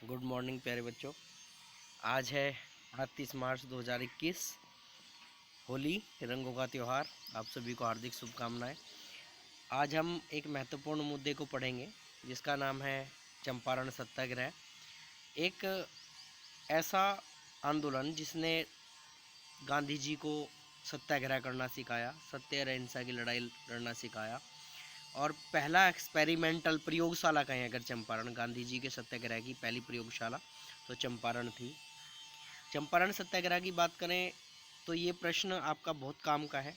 Good morning प्यारे बच्चों। आज है 31 मार्च 2021, होली, रंगों का त्यौहार। आप सभी को हार्दिक शुभकामनाएं। आज हम एक महत्वपूर्ण मुद्दे को पढ़ेंगे जिसका नाम है चंपारण सत्याग्रह। एक ऐसा आंदोलन जिसने गांधी जी को सत्याग्रह करना सिखाया, सत्य और अहिंसा की लड़ाई लड़ना सिखाया। और पहला एक्सपेरिमेंटल प्रयोगशाला कहें अगर चंपारण, गांधी जी के सत्याग्रह की पहली प्रयोगशाला तो चंपारण थी। चंपारण सत्याग्रह की बात करें तो ये प्रश्न आपका बहुत काम का है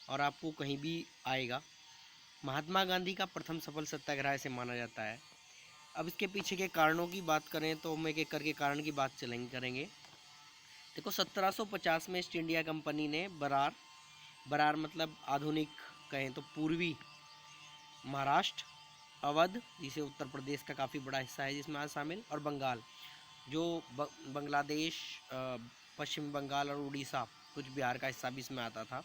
और आपको कहीं भी आएगा। महात्मा गांधी का प्रथम सफल सत्याग्रह से माना जाता है। अब इसके पीछे के कारणों की बात करें तो हम एक एक करके कारण की बात करेंगे। देखो, 1750 में ईस्ट इंडिया कंपनी ने बरार बरार मतलब आधुनिक कहें तो पूर्वी महाराष्ट्र, अवध जिसे उत्तर प्रदेश का काफ़ी बड़ा हिस्सा है जिसमें आज शामिल, और बंगाल जो बांग्लादेश, पश्चिम बंगाल और उड़ीसा, कुछ बिहार का हिस्सा भी इसमें आता था,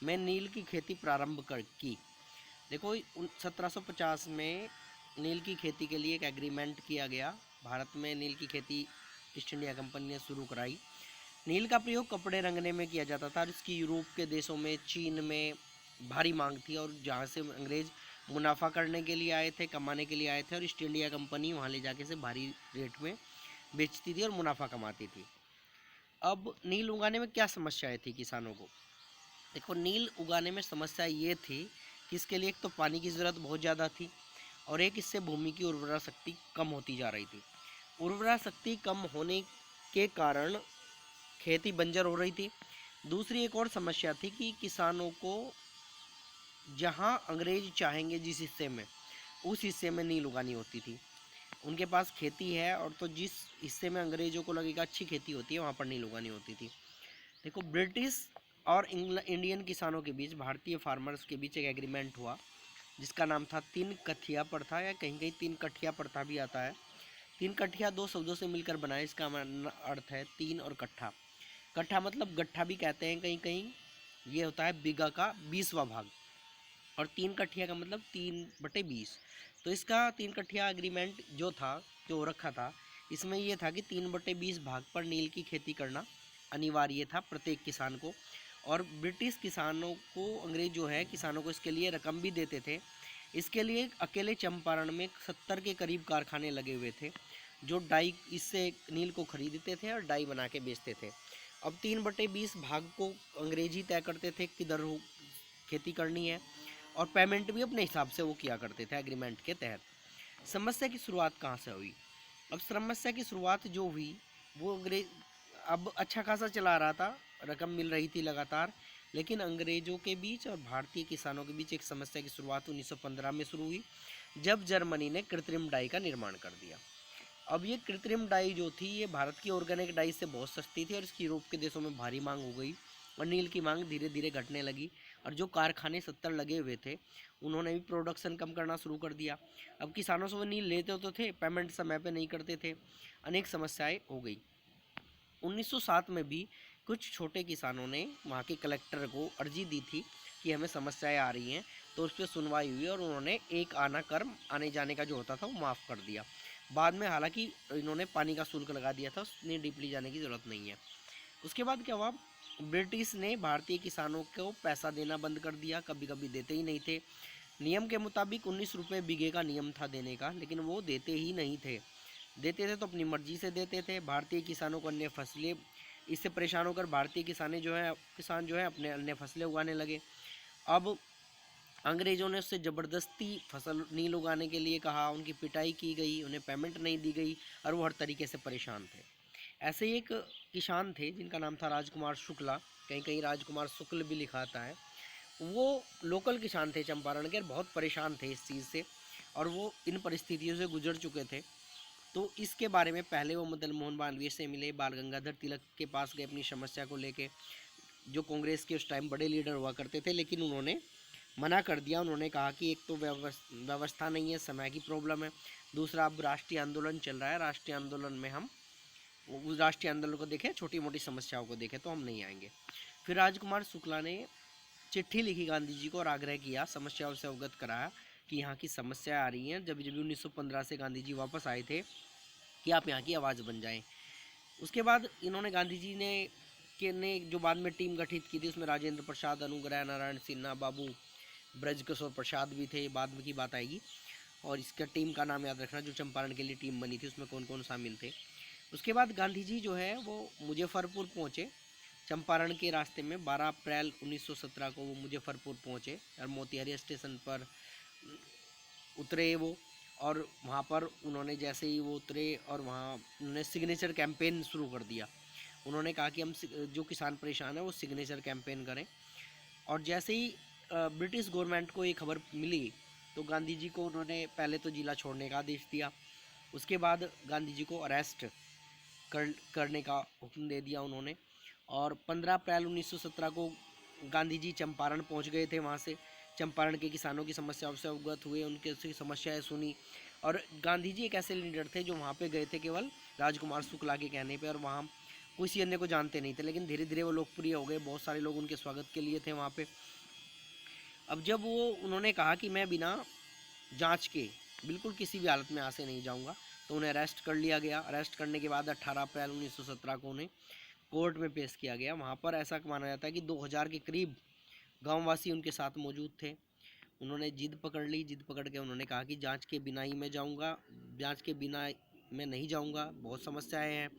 में नील की खेती प्रारंभ कर की। देखो, 1750 में नील की खेती के लिए एक एग्रीमेंट किया गया। भारत में नील की खेती ईस्ट इंडिया कंपनी ने शुरू कराई। नील का प्रयोग कपड़े रंगने में किया जाता था और इसकी यूरोप के देशों में, चीन में भारी मांग थी। और जहाँ से अंग्रेज मुनाफा करने के लिए आए थे, कमाने के लिए आए थे, और ईस्ट इंडिया कंपनी वहाँ ले जाके से भारी रेट में बेचती थी और मुनाफा कमाती थी। अब नील उगाने में क्या समस्याएं थी किसानों को? देखो, नील उगाने में समस्या ये थी कि इसके लिए एक तो पानी की ज़रूरत बहुत ज़्यादा थी और एक इससे भूमि की उर्वरा शक्ति कम होती जा रही थी। उर्वरा शक्ति कम होने के कारण खेती बंजर हो रही थी। दूसरी एक और समस्या थी कि किसानों को जहाँ अंग्रेज चाहेंगे जिस हिस्से में, उस हिस्से में नील उगानी होती थी। उनके पास खेती है और तो जिस हिस्से में अंग्रेजों को लगेगा अच्छी खेती होती है वहाँ पर नील उगानी होती थी। देखो, ब्रिटिश और इंडियन किसानों के बीच, भारतीय फार्मर्स के बीच एक एग्रीमेंट हुआ जिसका नाम था तीन कथिया प्रथा, या कहीं कहीं तीन कठिया प्रथा भी आता है। तीन कठिया दो शब्दों से मिलकर बना है। इसका अर्थ है तीन और कट्ठा। कट्ठा मतलब गट्ठा भी कहते हैं कहीं कहीं। ये होता है बीघा का 20वां भाग। और तीन कट्ठिया का मतलब 3/20। तो इसका तीन कट्ठिया एग्रीमेंट जो था, जो रखा था, इसमें यह था कि 3/20 भाग पर नील की खेती करना अनिवार्य था प्रत्येक किसान को। और ब्रिटिश किसानों को, अंग्रेज जो है किसानों को इसके लिए रकम भी देते थे। इसके लिए अकेले चंपारण में 70 के करीब कारखाने लगे हुए थे जो डाई, इससे नील को खरीदते थे और डाई बना के बेचते थे। अब 3/20 भाग को अंग्रेज ही तय करते थे किधर खेती करनी है, और पेमेंट भी अपने हिसाब से वो किया करते थे एग्रीमेंट के तहत। समस्या की शुरुआत कहाँ से हुई? अब समस्या की शुरुआत जो हुई वो अंग्रेज, अब अच्छा खासा चला रहा था, रकम मिल रही थी लगातार, लेकिन अंग्रेजों के बीच और भारतीय किसानों के बीच एक समस्या की शुरुआत 1915 में शुरू हुई जब जर्मनी ने कृत्रिम डाई का निर्माण कर दिया। अब ये कृत्रिम डाई जो थी ये भारत की ऑर्गेनिक डाई से बहुत सस्ती थी और इसकी यूरोप के देशों में भारी मांग हो गई और नील की मांग धीरे धीरे घटने लगी। और जो कारखाने 70 लगे हुए थे उन्होंने भी प्रोडक्शन कम करना शुरू कर दिया। अब किसानों से वो नील लेते तो थे, पेमेंट समय पे नहीं करते थे, अनेक समस्याएं हो गई। 1907 में भी कुछ छोटे किसानों ने वहाँ के कलेक्टर को अर्जी दी थी कि हमें समस्याएं आ रही हैं, तो उस पर सुनवाई हुई और उन्होंने एक आना कर आने जाने का जो होता था वो माफ़ कर दिया। बाद में हालांकि इन्होंने पानी का शुल्क लगा दिया था, उसने डीपली जाने की ज़रूरत नहीं है। उसके बाद क्या हुआ, ब्रिटिश ने भारतीय किसानों को पैसा देना बंद कर दिया, कभी कभी देते ही नहीं थे। नियम के मुताबिक 19 रुपये बीघे का नियम था देने का, लेकिन वो देते ही नहीं थे। देते थे तो अपनी मर्जी से देते थे। भारतीय किसानों को अन्य फसलें, इससे परेशान होकर भारतीय किसान जो है अपने अन्य फसलें उगाने लगे। अब अंग्रेज़ों ने उससे ज़बरदस्ती फसल नील उगाने के लिए कहा, उनकी पिटाई की गई, उन्हें पेमेंट नहीं दी गई और वो हर तरीके से परेशान थे। ऐसे ही एक किसान थे जिनका नाम था राजकुमार शुक्ला, कहीं कहीं राजकुमार शुक्ल भी लिखा आता है। वो लोकल किसान थे चंपारण के, बहुत परेशान थे इस चीज़ से और वो इन परिस्थितियों से गुजर चुके थे। तो इसके बारे में पहले वो मदन मोहन मालवीय से मिले, बाल गंगाधर तिलक के पास गए अपनी समस्या को लेके, जो कांग्रेस के उस टाइम बड़े लीडर हुआ करते थे, लेकिन उन्होंने मना कर दिया। उन्होंने कहा कि एक तो व्यवस्था नहीं है, समय की प्रॉब्लम है, दूसरा अब राष्ट्रीय आंदोलन चल रहा है, राष्ट्रीय आंदोलन में हम उस राष्ट्रीय आंदोलन को देखें, छोटी मोटी समस्याओं को देखें तो हम नहीं आएंगे। फिर राजकुमार शुक्ला ने चिट्ठी लिखी गांधी जी को और आग्रह किया, समस्याओं से अवगत कराया कि यहाँ की समस्याएं आ रही हैं। जब जब 1915 से गांधी जी वापस आए थे कि आप यहाँ की आवाज़ बन जाएं। उसके बाद इन्होंने गांधी जी ने जो बाद में टीम गठित की थी, उसमें राजेंद्र प्रसाद, अनुग्रह नारायण सिन्हा, बाबू ब्रज किशोर प्रसाद भी थे, बाद में की बात आएगी। और इसका टीम का नाम याद रखना, जो चंपारण के लिए टीम बनी थी उसमें कौन कौन शामिल थे। उसके बाद गांधी जी जो है वो मुजफ्फरपुर पहुँचे। चंपारण के रास्ते में 12 अप्रैल 1917 को वो मुजफ्फरपुर पहुँचे और मोतिहारी स्टेशन पर उतरे वो। और वहाँ पर उन्होंने जैसे ही वो उतरे और वहाँ उन्होंने सिग्नेचर कैंपेन शुरू कर दिया। उन्होंने कहा कि हम जो किसान परेशान है वो सिग्नेचर कैंपेन करें। और जैसे ही ब्रिटिश गवर्नमेंट को ये खबर मिली तो गांधी जी को उन्होंने पहले तो जिला छोड़ने का आदेश दिया। उसके बाद गांधी जी को अरेस्ट करने का हुक्म दे दिया उन्होंने। और 15 अप्रैल 1917 को गांधी जी चंपारण पहुंच गए थे। वहां से चंपारण के किसानों की समस्याओं से अवगत हुए, उनके समस्याएं सुनी। और गांधी जी एक ऐसे लीडर थे जो वहाँ पे गए थे केवल राजकुमार शुक्ला के कहने पे, और वहाँ किसी अन्य को जानते नहीं थे, लेकिन धीरे धीरे वो लोकप्रिय हो गए। बहुत सारे लोग उनके स्वागत के लिए थे वहाँ पे। अब जब वो उन्होंने कहा कि मैं बिना जांच के बिल्कुल किसी भी हालत में यहाँ से नहीं जाऊँगा, तो उन्हें अरेस्ट कर लिया गया। अरेस्ट करने के बाद 18 अप्रैल 1917 को उन्हें कोर्ट में पेश किया गया। वहाँ पर ऐसा माना जाता है कि 2000 के करीब गांववासी उनके साथ मौजूद थे। उन्होंने जिद पकड़ ली। जिद पकड़ के उन्होंने कहा कि जांच के बिना ही मैं जाऊंगा, जांच के बिना मैं नहीं जाऊंगा, बहुत समस्याएं हैं।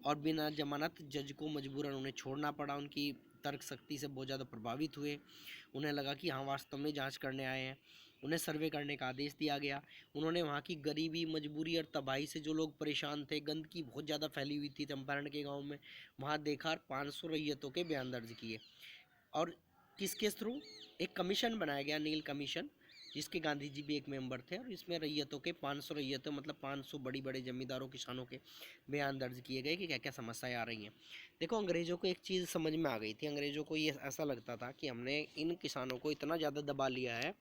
और बिना जमानत जज को मजबूरन उन्हें छोड़ना पड़ा। उनकी तर्क शक्ति से बहुत ज़्यादा प्रभावित हुए। उन्हें लगा कि हाँ वास्तव में जांच करने आए हैं। उन्हें सर्वे करने का आदेश दिया गया। उन्होंने वहाँ की गरीबी, मजबूरी और तबाही से जो लोग परेशान थे, गंदगी बहुत ज़्यादा फैली हुई थी चंपारण के गाँव में, वहाँ देखा और 500 रैयतों के बयान दर्ज किए। और किसके थ्रू? एक कमीशन बनाया गया, नील कमीशन, जिसके गांधी जी भी एक मेंबर थे। और इसमें रैयतों के 500 रैयतों मतलब 500 बड़ी बड़े जमींदारों, किसानों के बयान दर्ज किए गए कि क्या क्या समस्याएं आ रही हैं। देखो, अंग्रेज़ों को एक चीज़ समझ में आ गई थी। अंग्रेज़ों को ये ऐसा लगता था कि हमने इन किसानों को इतना ज़्यादा दबा लिया है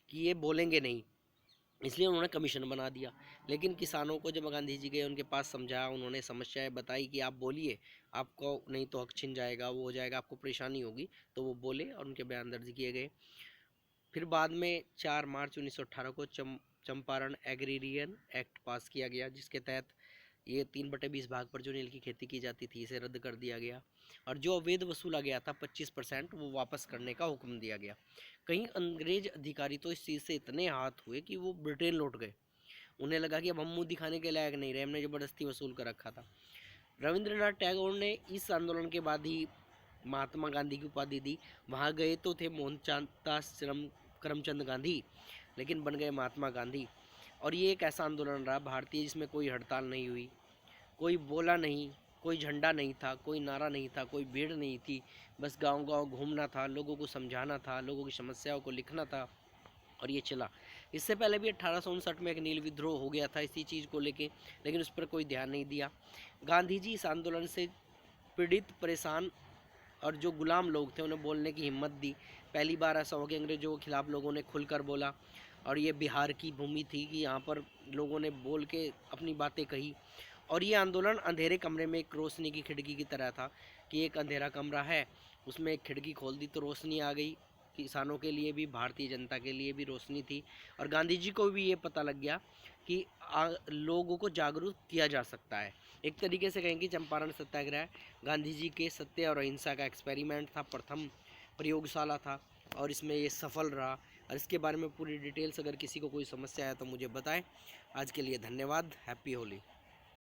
कि ये बोलेंगे नहीं, इसलिए उन्होंने कमीशन बना दिया। लेकिन किसानों को जब गांधी जी गए, उनके पास समझाया, उन्होंने समस्याएं बताई कि आप बोलिए, आपको नहीं तो हक छिन जाएगा, वो हो जाएगा, आपको परेशानी होगी। तो वो बोले और उनके बयान दर्ज किए गए। फिर बाद में 4 मार्च 1918 को चंपारण एग्रीरियन एक्ट पास किया गया, जिसके तहत ये 3/20 भाग पर जो नील की खेती की जाती थी इसे रद्द कर दिया गया। और जो अवैध वसूला गया था 25%, वो वापस करने का हुक्म दिया गया। कई अंग्रेज अधिकारी तो इस चीज़ से इतने हाथ हुए कि वो ब्रिटेन लौट गए। उन्हें लगा कि अब हम मुंह दिखाने के लायक नहीं रहे, हमने ज़बरदस्ती वसूल कर रखा था। रविंद्रनाथ टैगोर ने इस आंदोलन के बाद ही महात्मा गांधी की उपाधि दी। वहाँ गए तो थे मोहनदास करमचंद गांधी, लेकिन बन गए महात्मा गांधी। और ये एक ऐसा आंदोलन रहा भारतीय जिसमें कोई हड़ताल नहीं हुई, कोई बोला नहीं, कोई झंडा नहीं था, कोई नारा नहीं था, कोई भीड़ नहीं थी। बस गांव गांव घूमना था, लोगों को समझाना था, लोगों की समस्याओं को लिखना था, और ये चला। इससे पहले भी 1859 में एक नील विद्रोह हो गया था इसी चीज़ को लेके, लेकिन उस पर कोई ध्यान नहीं दिया। गांधी जी इस आंदोलन से पीड़ित, परेशान और जो गुलाम लोग थे उन्हें बोलने की हिम्मत दी। पहली बार ऐसा हो गया अंग्रेजों के खिलाफ लोगों ने खुलकर बोला। और ये बिहार की भूमि थी कि यहाँ पर लोगों ने बोल के अपनी बातें कही। और ये आंदोलन अंधेरे कमरे में एक रोशनी की खिड़की की तरह था कि एक अंधेरा कमरा है, उसमें एक खिड़की खोल दी तो रोशनी आ गई। किसानों के लिए भी, भारतीय जनता के लिए भी रोशनी थी। और गांधी जी को भी ये पता लग गया कि लोगों को जागरूक किया जा सकता है। एक तरीके से कहें कि चंपारण सत्याग्रह गांधी जी के सत्य और अहिंसा का एक्सपेरिमेंट था, प्रथम प्रयोगशाला था, और इसमें ये सफल रहा। और इसके बारे में पूरी डिटेल्स अगर किसी को कोई समस्या है तो मुझे बताएं। आज के लिए धन्यवाद। हैप्पी होली।